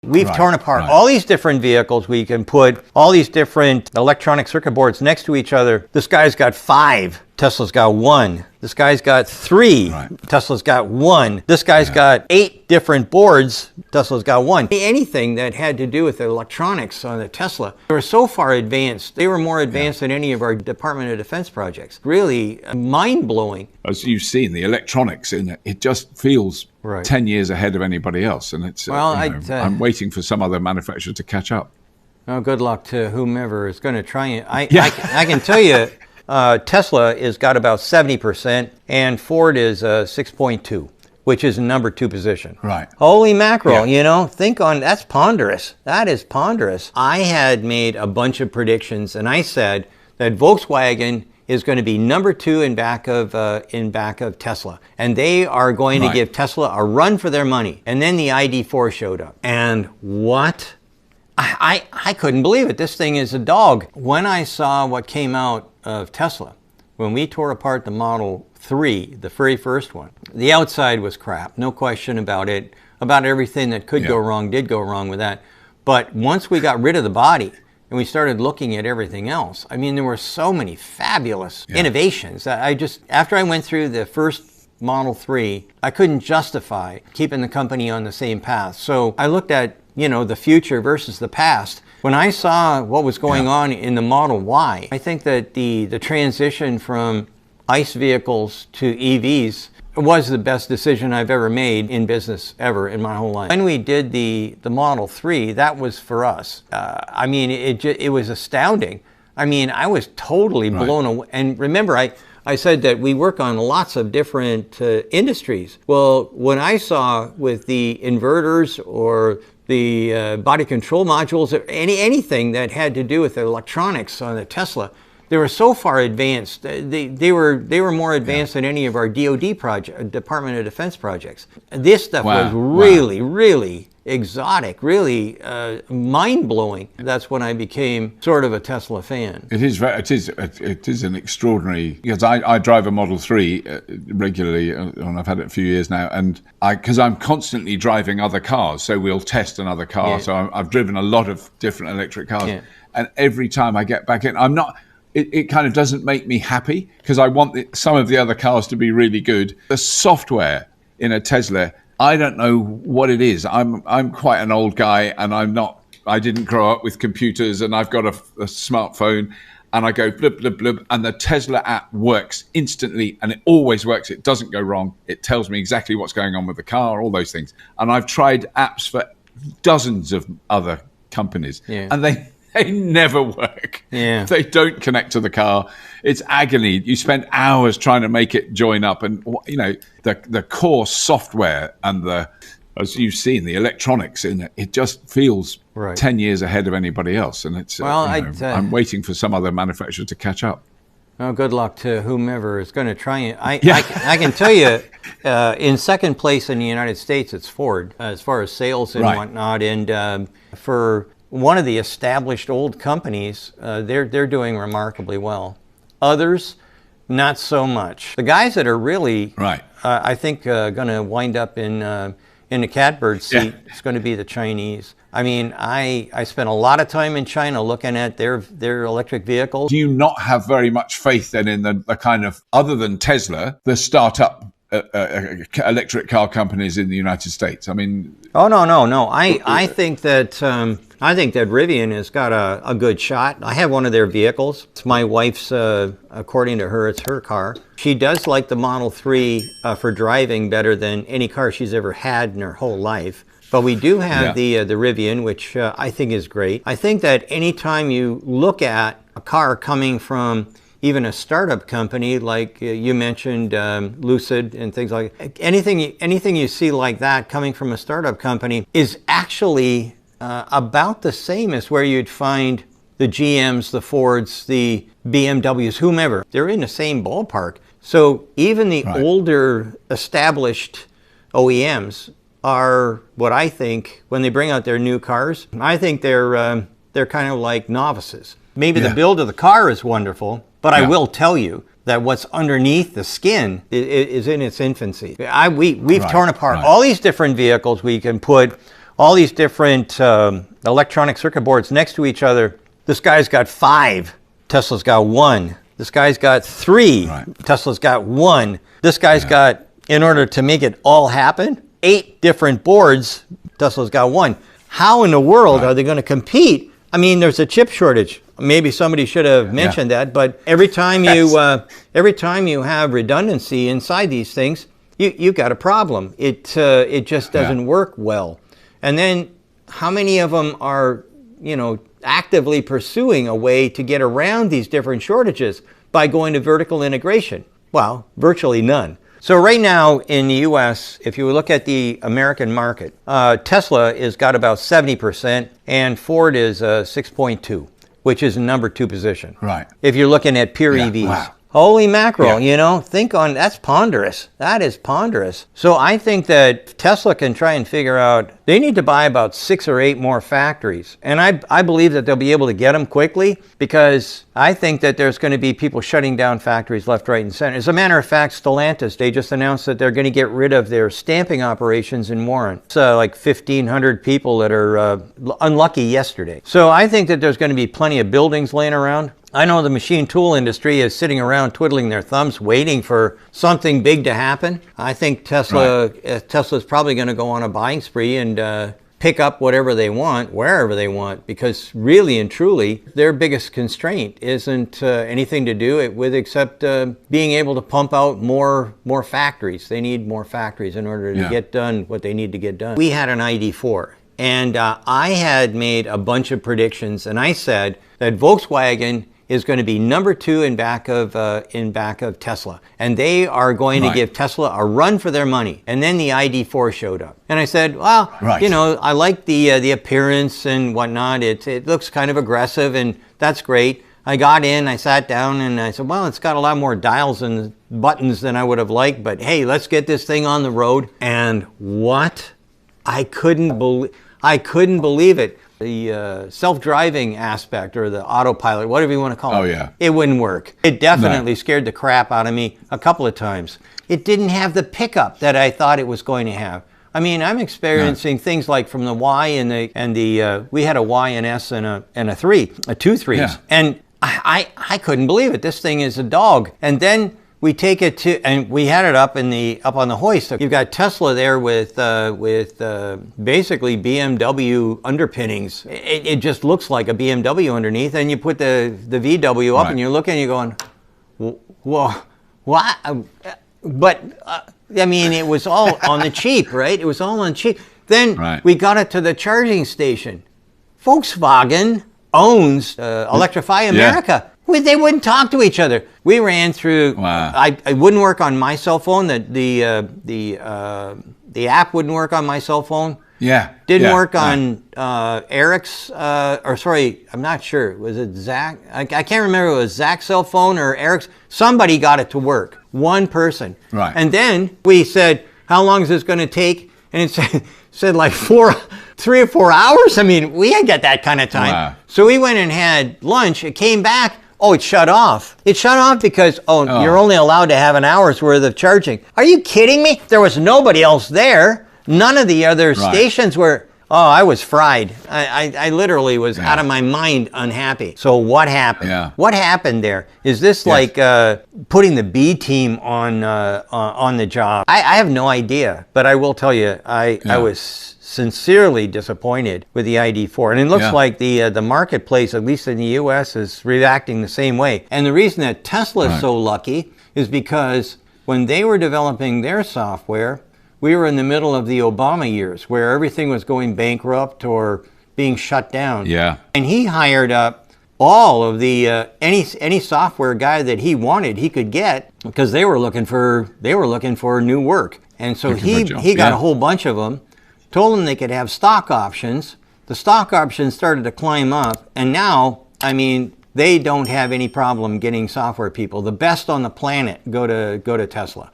We've torn apart all these different vehicles. We can put all these different electronic circuit boards next to each other. This guy's got 5. Tesla's got 1. This guy's got 3. Tesla's got 1. This guy's got 8 different boards. Tesla's got 1. Anything that had to do with the electronics on the Tesla, they were so far advanced. They were more advanced than any of our Department of Defense projects. Really mind-blowing. As you've seen, the electronics in it, it just feels 10 years ahead of anybody else. And it's, I'm waiting for some other manufacturer to catch up. Well, good luck to whomever is going to try it. I can tell you, Tesla has got about 70%, and Ford is 6.2, which is number 2 position. Right. Holy mackerel, you know, think on, that's ponderous. That is ponderous. I had made a bunch of predictions, and I said that Volkswagen is going to be number 2 in back of Tesla, and they are going to give Tesla a run for their money. And then the ID4 showed up, and what? I couldn't believe it. This thing is a dog. When I saw what came out of Tesla, when we tore apart the Model 3, the very first one, the outside was crap, no question about it. About everything that could go wrong did go wrong with that. But once we got rid of the body and we started looking at everything else, I mean, there were so many fabulous innovations. After I went through the first Model 3, I couldn't justify keeping the company on the same path. So I looked at, you know, the future versus the past. When I saw what was going on in the Model Y, I think that the transition from ICE vehicles to EVs was the best decision I've ever made in business ever in my whole life. When we did the Model 3, that was for us. I mean, it was astounding. I mean, I was totally blown away. And remember, I said that we work on lots of different industries. Well, when I saw with the inverters or the body control modules, or anything that had to do with the electronics on the Tesla, they were so far advanced. They were more advanced than any of our DoD project, Department of Defense projects. This stuff was really, really exotic, really mind-blowing. That's when I became sort of a Tesla fan. It is an extraordinary, because I drive a Model 3 regularly, and I've had it a few years now, and because I'm constantly driving other cars, so we'll test another car. So I've driven a lot of different electric cars, and every time I get back in, it kind of doesn't make me happy, because I want some of the other cars to be really good. The software in a Tesla, I don't know what it is. I'm quite an old guy, and I didn't grow up with computers, and I've got a smartphone, and I go blub, blub, blub, and the Tesla app works instantly, and it always works. It doesn't go wrong. It tells me exactly what's going on with the car, all those things. And I've tried apps for dozens of other companies, and they never work. They don't connect to the car. It's agony. You spend hours trying to make it join up, and you know the core software and as you've seen, the electronics in it. It just feels 10 years ahead of anybody else, and it's. I'm waiting for some other manufacturer to catch up. Well, good luck to whomever is going to try it. I can tell you, in second place in the United States, it's Ford as far as sales and whatnot, and for one of the established old companies, they're doing remarkably well. Others, not so much. The guys that are really, I think, going to wind up in the catbird seat is going to be the Chinese. I mean, I spent a lot of time in China looking at their electric vehicles. Do you not have very much faith then in the kind of, other than Tesla, the startup electric car companies in the United States? I mean, no. I think that Rivian has got a good shot. I have one of their vehicles. It's my wife's. According to her, it's her car. She does like the Model 3 for driving better than any car she's ever had in her whole life. But we do have the Rivian, which I think is great. I think that anytime you look at a car coming from even a startup company, like you mentioned, Lucid and things like that. Anything you see like that coming from a startup company is actually about the same as where you'd find the GMs, the Fords, the BMWs, whomever. They're in the same ballpark. So even the older established OEMs are what I think, when they bring out their new cars, I think they're kind of like novices. Maybe the build of the car is wonderful, but I will tell you that what's underneath the skin is in its infancy. We've torn apart all these different vehicles. We can put all these different electronic circuit boards next to each other. This guy's got 5. Tesla's got 1. This guy's got 3. Right. Tesla's got 1. This guy's got, in order to make it all happen, 8 different boards. Tesla's got 1. How in the world are they going to compete? I mean, there's a chip shortage. Maybe somebody should have mentioned that, but every time you have redundancy inside these things, you've got a problem. It just doesn't work well. And then how many of them are, actively pursuing a way to get around these different shortages by going to vertical integration? Well, virtually none. So right now in the U.S., if you look at the American market, Tesla has got about 70% and Ford is 6.2, which is the number 2 position. Right. If you're looking at pure EVs. Wow. Holy mackerel, that's ponderous. That is ponderous. So I think that Tesla can try and figure out, they need to buy about 6 or 8 more factories. And I believe that they'll be able to get them quickly, because I think that there's going to be people shutting down factories left, right, and center. As a matter of fact, Stellantis, they just announced that they're going to get rid of their stamping operations in Warren. It's like 1,500 people that are unlucky yesterday. So I think that there's going to be plenty of buildings laying around. I know the machine tool industry is sitting around twiddling their thumbs waiting for something big to happen. I think Tesla's probably going to go on a buying spree and pick up whatever they want, wherever they want, because really and truly, their biggest constraint isn't anything to do with except being able to pump out more factories. They need more factories in order to get done what they need to get done. We had an ID4, and I had made a bunch of predictions, and I said that Volkswagen is going to be number 2 in back of Tesla, and they are going to give Tesla a run for their money. And then the ID4 showed up, and I said, well, I like the appearance and whatnot. It looks kind of aggressive, and that's great. I got in, I sat down, and I said, well, it's got a lot more dials and buttons than I would have liked, but hey, let's get this thing on the road. And what? I couldn't believe it. The self-driving aspect, or the autopilot, whatever you want to call it, it wouldn't work. It definitely scared the crap out of me a couple of times. It didn't have the pickup that I thought it was going to have. I mean, I'm experiencing things like from the Y and the we had a Y and S and a 3, a 2 3s, and I couldn't believe it. This thing is a dog. And then we take it to, and we had it up on the hoist. So you've got Tesla there with basically BMW underpinnings. It just looks like a BMW underneath, and you put the VW up, and you're looking, and you're going, whoa, what? But I mean, it was all on the cheap, right? It was all on cheap. Then we got it to the charging station. Volkswagen owns Electrify America. They wouldn't talk to each other. We ran through. It wouldn't work on my cell phone. The app wouldn't work on my cell phone. Didn't work on Eric's. Or sorry, I'm not sure. Was it Zach? I can't remember. If it was Zach's cell phone or Eric's. Somebody got it to work. One person. And then we said, "How long is this going to take?" And it said like 3 or 4 hours. I mean, we ain't got that kind of time. So we went and had lunch. It came back. Oh, it shut off. It shut off because, you're only allowed to have an hour's worth of charging. Are you kidding me? There was nobody else there. None of the other stations were. Oh, I was fried. I literally was out of my mind unhappy. So what happened? What happened there? Is this like putting the B team on the job? I have no idea, but I will tell you, I was sincerely disappointed with the ID4, and it looks like the marketplace, at least in the U.S., is reacting the same way. And the reason that Tesla is so lucky is because when they were developing their software, we were in the middle of the Obama years, where everything was going bankrupt or being shut down. And he hired up all of the any software guy that he wanted, he could get, because they were looking for new work. And so he got a whole bunch of them. Told them they could have stock options. The stock options started to climb up, and now, I mean, they don't have any problem getting software people. The best on the planet go to Tesla.